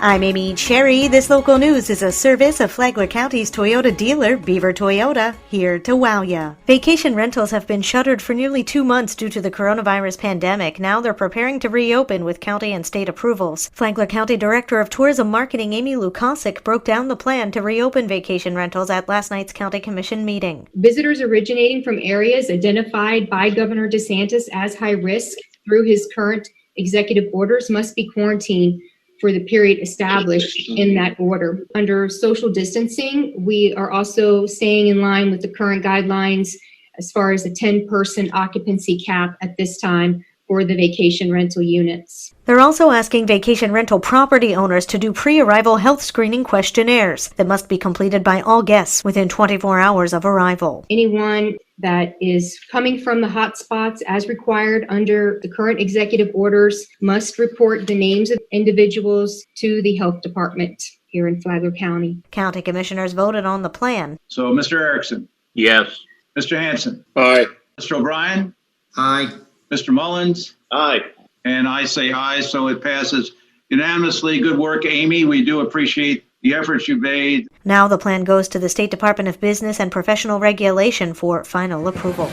I'm Amy Cherry. This local news is a service of Flagler County's Toyota dealer, Beaver Toyota, here to wow ya. Vacation rentals have been shuttered for nearly 2 months due to the coronavirus pandemic. Now they're preparing to reopen with county and state approvals. Flagler County Director of Tourism Marketing Amy Lukasic broke down the plan to reopen vacation rentals at last night's County Commission meeting. Visitors originating from areas identified by Governor DeSantis as high risk through his current executive orders must be quarantined for the period established in that order. Under social distancing, we are also staying in line with the current guidelines as far as a 10-person occupancy cap at this time for the vacation rental units. They're also asking vacation rental property owners to do pre-arrival health screening questionnaires that must be completed by all guests within 24 hours of arrival. Anyone that is coming from the hot spots as required under the current executive orders must report the names of individuals to the health department here in Flagler County. County commissioners voted on the plan. So, Mr. Erickson? Yes. Mr. Hanson? Aye. Mr. O'Brien? Aye. Mr. Mullins? Aye. And I say aye, so it passes unanimously. Good work, Amy. We do appreciate the efforts you've made. Now the plan goes to the State Department of Business and Professional Regulation for final approval.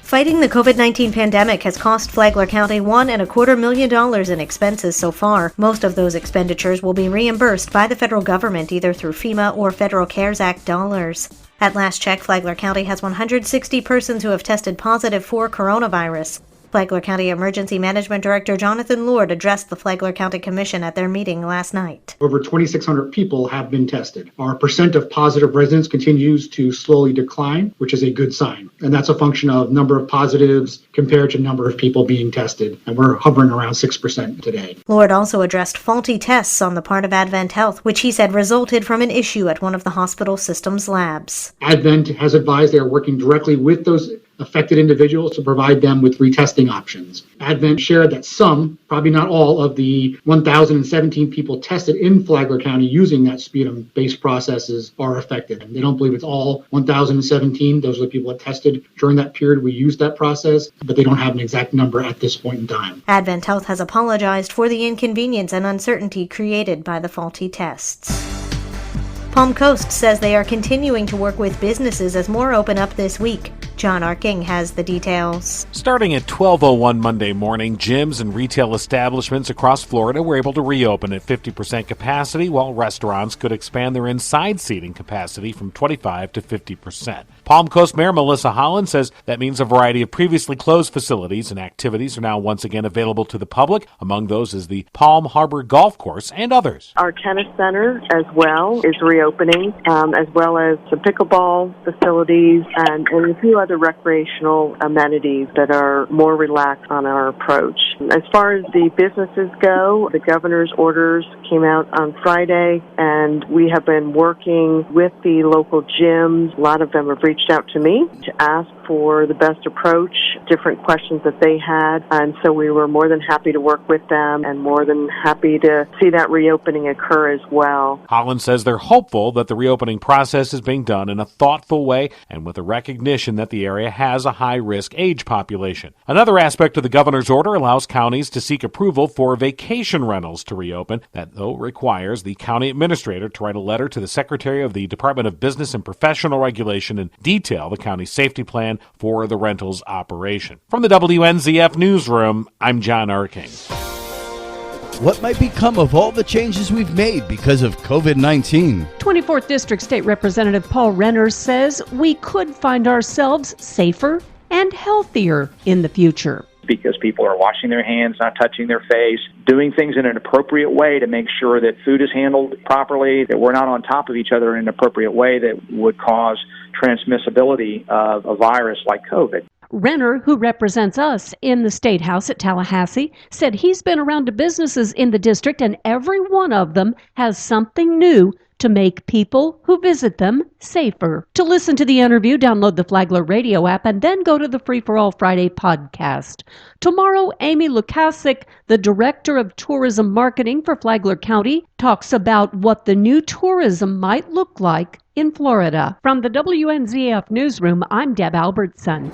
Fighting the COVID-19 pandemic has cost Flagler County $1.25 million in expenses so far. Most of those expenditures will be reimbursed by the federal government either through FEMA or Federal CARES Act dollars. At last check, Flagler County has 160 persons who have tested positive for coronavirus. Flagler County Emergency Management Director Jonathan Lord addressed the Flagler County Commission at their meeting last night. Over 2,600 people have been tested. Our percent of positive residents continues to slowly decline, which is a good sign. And that's a function of number of positives compared to number of people being tested. And we're hovering around 6% today. Lord also addressed faulty tests on the part of Advent Health, which he said resulted from an issue at one of the hospital system's labs. Advent has advised they are working directly with those affected individuals to provide them with retesting options. Advent shared that some, probably not all, of the 1,017 people tested in Flagler County using that sputum-based processes are affected. And they don't believe it's all 1,017. Those are the people that tested during that period. We used that process, but they don't have an exact number at this point in time. Advent Health has apologized for the inconvenience and uncertainty created by the faulty tests. Palm Coast says they are continuing to work with businesses as more open up this week. John Arking has the details. Starting at 12:01 Monday morning, gyms and retail establishments across Florida were able to reopen at 50% capacity, while restaurants could expand their inside seating capacity from 25 to 50%. Palm Coast Mayor Melissa Holland says that means a variety of previously closed facilities and activities are now once again available to the public. Among those is the Palm Harbor Golf Course and others. Our tennis center as well is reopening, as well as some pickleball facilities and a few other recreational amenities that are more relaxed on our approach. As far as the businesses go, the governor's orders came out on Friday, and we have been working with the local gyms. A lot of them have reached out to me to ask for the best approach, different questions that they had, and so we were more than happy to work with them and more than happy to see that reopening occur as well. Holland says they're hopeful that the reopening process is being done in a thoughtful way and with a recognition that the area has a high-risk age population. Another aspect of the governor's order allows counties to seek approval for vacation rentals to reopen. That, though, requires the county administrator to write a letter to the Secretary of the Department of Business and Professional Regulation and detail the county's safety plan for the rentals operation. From the WNZF Newsroom, I'm John Arking. What might become of all the changes we've made because of COVID-19? 24th District State Representative Paul Renner says we could find ourselves safer and healthier in the future. Because people are washing their hands, not touching their face, doing things in an appropriate way to make sure that food is handled properly, that we're not on top of each other in an appropriate way that would cause transmissibility of a virus like COVID. Renner, who represents us in the State House at Tallahassee, said he's been around to businesses in the district and every one of them has something new to make people who visit them safer. To listen to the interview, download the Flagler radio app and then go to the Free for All Friday podcast. Tomorrow, Amy Lukasic, the Director of Tourism Marketing for Flagler County, talks about what the new tourism might look like in Florida. From the WNZF Newsroom, I'm Deb Albertson.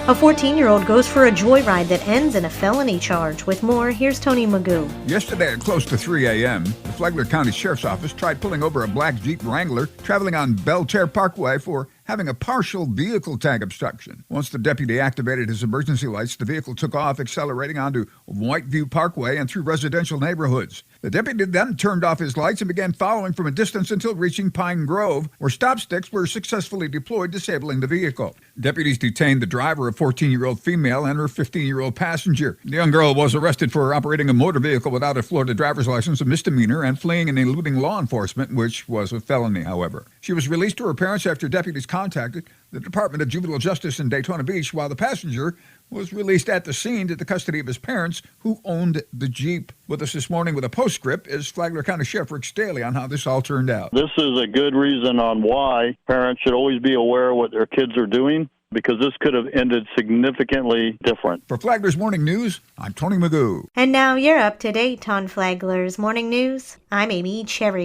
A 14-year-old goes for a joyride that ends in a felony charge. With more, here's Tony Magoo. Yesterday at close to 3 a.m., the Flagler County Sheriff's Office tried pulling over a black Jeep Wrangler traveling on Belterre Parkway for having a partial vehicle tag obstruction. Once the deputy activated his emergency lights, the vehicle took off, accelerating onto Whiteview Parkway and through residential neighborhoods. The deputy then turned off his lights and began following from a distance until reaching Pine Grove, where stop sticks were successfully deployed, disabling the vehicle. Deputies detained the driver, a 14-year-old female, and her 15-year-old passenger. The young girl was arrested for operating a motor vehicle without a Florida driver's license, a misdemeanor, and fleeing and eluding law enforcement, which was a felony, however. She was released to her parents after deputies contacted the Department of Juvenile Justice in Daytona Beach, while the passenger was released at the scene to the custody of his parents, who owned the Jeep. With us this morning with a postscript is Flagler County Sheriff Rick Staley on how this all turned out. This is a good reason on why parents should always be aware of what their kids are doing, because this could have ended significantly different. For Flagler's Morning News, I'm Tony Magoo. And now you're up to date on Flagler's Morning News. I'm Amy Cherry.